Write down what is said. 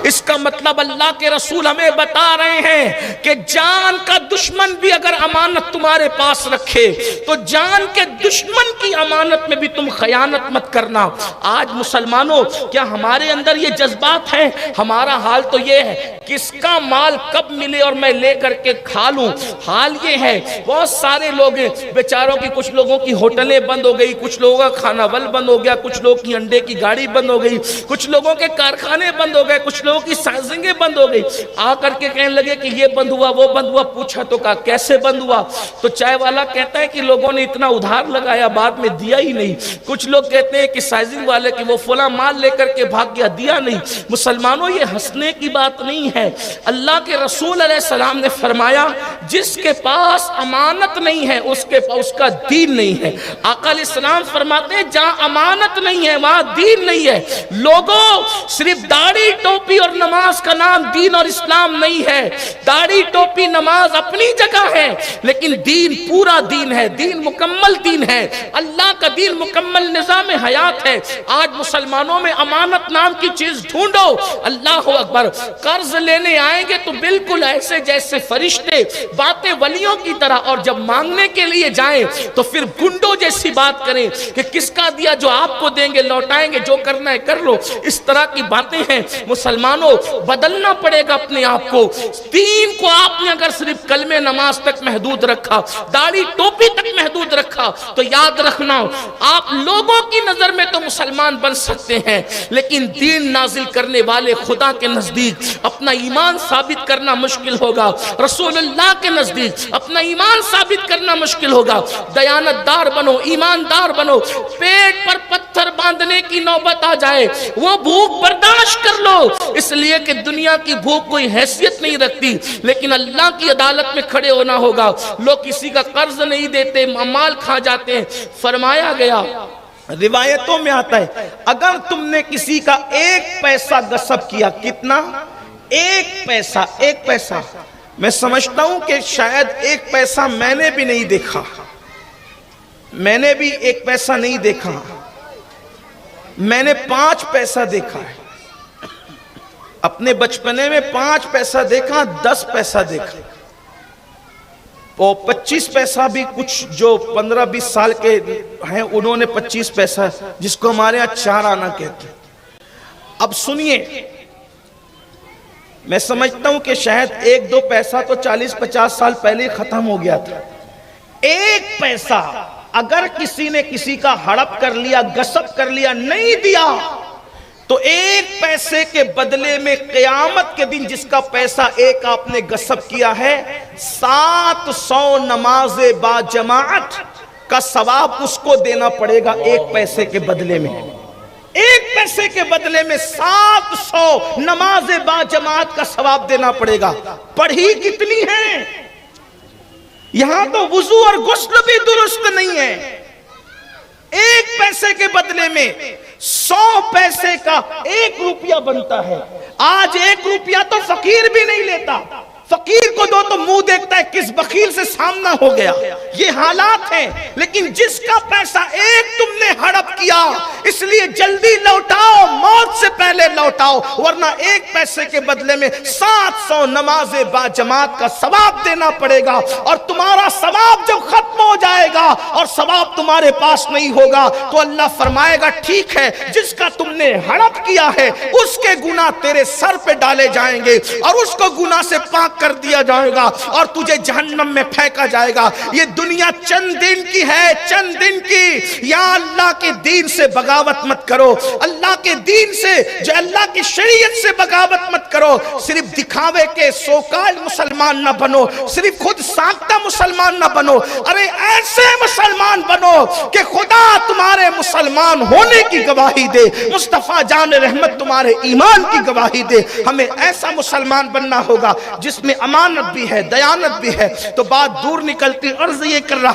اس کا مطلب اللہ کے رسول ہمیں بتا رہے ہیں کہ جان کا دشمن بھی اگر امانت تمہارے پاس رکھے تو جان کے دشمن کی امانت میں بھی تم خیانت مت کرنا۔ آج مسلمانوں کیا ہمارے اندر یہ جذبات ہیں؟ ہمارا حال تو یہ ہے کس کا مال کب ملے اور میں لے کر کے کھا لوں۔ حال یہ ہے بہت سارے لوگ ہیں بیچاروں کی، کچھ لوگوں کی ہوٹلیں بند ہو گئی، کچھ لوگوں کا کھانا ول بند ہو گیا، کچھ لوگوں کی انڈے کی گاڑی بند ہو گئی، کچھ لوگوں کے کارخانے بند ہو گئے، کچھ لوگوں کی سازنگیں بند ہو گئی۔ آ کر کے کہنے لگے کہ یہ بند ہوا وہ بند ہوا، پوچھا تو کہا کیسے بند ہوا؟ تو چائے والا کہتا ہے کہ لوگوں نے اتنا ادھار لگایا بعد میں دیا ہی نہیں۔ کچھ لوگ کہتے ہیں کہ سائزنگ والے کہ وہ فلاں مال لے کر کے بھاگ گیا، دیا نہیں۔ مسلمانوں یہ ہنسنے کی بات نہیں ہے۔ اللہ کے رسول علیہ السلام نے فرمایا جس کے پاس امانت نہیں ہے اس کا دین نہیں ہے۔ آقا علیہ السلام فرماتے ہیں جہاں امانت نہیں ہے وہاں دین نہیں ہے۔ لوگوں صرف داڑھی ٹوپی اور نماز کا نام دین اور اسلام نہیں ہے۔ داڑھی ٹوپی نماز اپنی جگہ ہے لیکن دین پورا دین ہے، دین مکمل دین ہے، اللہ کا دین مکمل نظام حیات ہے۔ آج مسلمانوں میں امانت نام کی چیز ڈھونڈو۔ اللہ اکبر، قرض لینے آئیں گے تو بالکل ایسے جیسے فرشتے، باتیں ولیوں کی طرح، اور جب مانگنے کے لیے جائیں تو پھر گنڈوں جیسی بات کریں کہ کس کا دیا جو آپ کو دیں گے لوٹائیں گے، جو کرنا ہے کر لو۔ اس طرح کی باتیں ہیں۔ مسلمانوں بدلنا پڑے گا اپنے آپ کو۔ دین کو آپ نے اگر صرف کلمہ نماز تک محدود رکھا، داڑھی ٹوپی تک محدود رکھا تو یاد رکھنا آپ لوگوں کی نظر میں تو مسلمان بن سکتے ہیں لیکن دین نازل کرنے والے خدا کے نزدیک اپنا ایمان ثابت کرنا مشکل ہوگا، رسول اللہ کے نزدیک اپنا ایمان ثابت کرنا مشکل ہوگا۔ دیانت دار بنو، ایماندار بنو۔ پیٹ پر پتھر باندھنے کی نوبت آ جائے وہ بھوک برداشت کر لو، اس لیے کہ دنیا کی بھوک کوئی حیثیت نہیں رکھتی، لیکن اللہ کی عدالت میں کھڑے ہونا ہوگا۔ لوگ کسی کا قرض نہیں دیتے، مال کھا جاتے ہیں۔ فرمایا گیا روایتوں میں آتا ہے اگر تم نے کسی کا 1 پیسہ غصب کیا، کتنا؟ 1 پیسہ، میں سمجھتا ہوں کہ شاید 1 پیسہ میں نے بھی نہیں دیکھا، میں نے بھی 1 پیسہ نہیں دیکھا، میں نے 5 پیسہ دیکھا ہے۔ اپنے بچپنے میں 5 پیسہ دیکھا، 10 پیسہ دیکھا، اور 25 پیسہ بھی کچھ جو 15-20 سال کے ہیں انہوں نے 25 پیسہ، جس کو ہمارے ہاں 4 آنا کہتے ہیں۔ اب سنیے، میں سمجھتا ہوں کہ شاید 1-2 پیسہ تو 40-50 سال پہلے ختم ہو گیا تھا۔ 1 پیسہ اگر کسی نے کسی کا ہڑپ کر لیا، غصب کر لیا، نہیں دیا تو 1 پیسے کے بدلے میں قیامت کے دن جس کا پیسہ 1 آپ نے غصب کیا ہے 700 نماز با جماعت کا ثواب اس کو دینا پڑے گا 1 پیسے کے بدلے میں۔ 1 پیسے کے بدلے میں 700 نماز با جماعت کا ثواب دینا پڑے گا۔ پڑھی کتنی ہیں؟ یہاں تو وضو اور غسل بھی درست نہیں ہے۔ 1 پیسے کے بدلے میں 100 پیسے کا 1 روپیہ بنتا ہے۔ آج 1 روپیہ تو فقیر بھی نہیں لیتا، فقیر کو دو تو منہ دیکھتا ہے کس بخیل سے سامنا ہو گیا۔ یہ حالات ہیں، لیکن جس کا پیسہ 1 تم نے ہڑپ کیا اس لیے جلدی لوٹاؤ، موت سے پہلے لوٹاؤ، ورنہ 1 پیسے کے بدلے میں 700 نماز با جماعت کا ثواب دینا پڑے گا، اور تمہارا ثواب جب ختم ہو جائے گا اور ثواب تمہارے پاس نہیں ہوگا تو اللہ فرمائے گا ٹھیک ہے جس کا تم نے ہڑپ کیا ہے اس کے گناہ تیرے سر پہ ڈالے جائیں گے اور اس کو گناہ سے پاک کر دیا جائے گا اور تجھے جہنم میں پھینکا جائے گا۔ یہ دنیا چند دن کی ہے، چند دن کی۔ یا اللہ کے دین سے بغاوت مت کرو، اللہ کے دین سے جو اللہ کی شریعت سے بغاوت مت کرو۔ صرف دکھاوے کے سوکال مسلمان نہ بنو، صرف خود ساختہ مسلمان نہ بنو، ارے ایسے مسلمان بنو کہ خدا تمہارے مسلمان ہونے کی گواہی دے، مصطفیٰ جان رحمت تمہارے ایمان کی گواہی دے۔ ہمیں ایسا مسلمان بننا ہوگا جس میں امانت بھی ہے، دیانت بھی ہے۔ تو بات دور نکلتی، عرض یہ کر رہا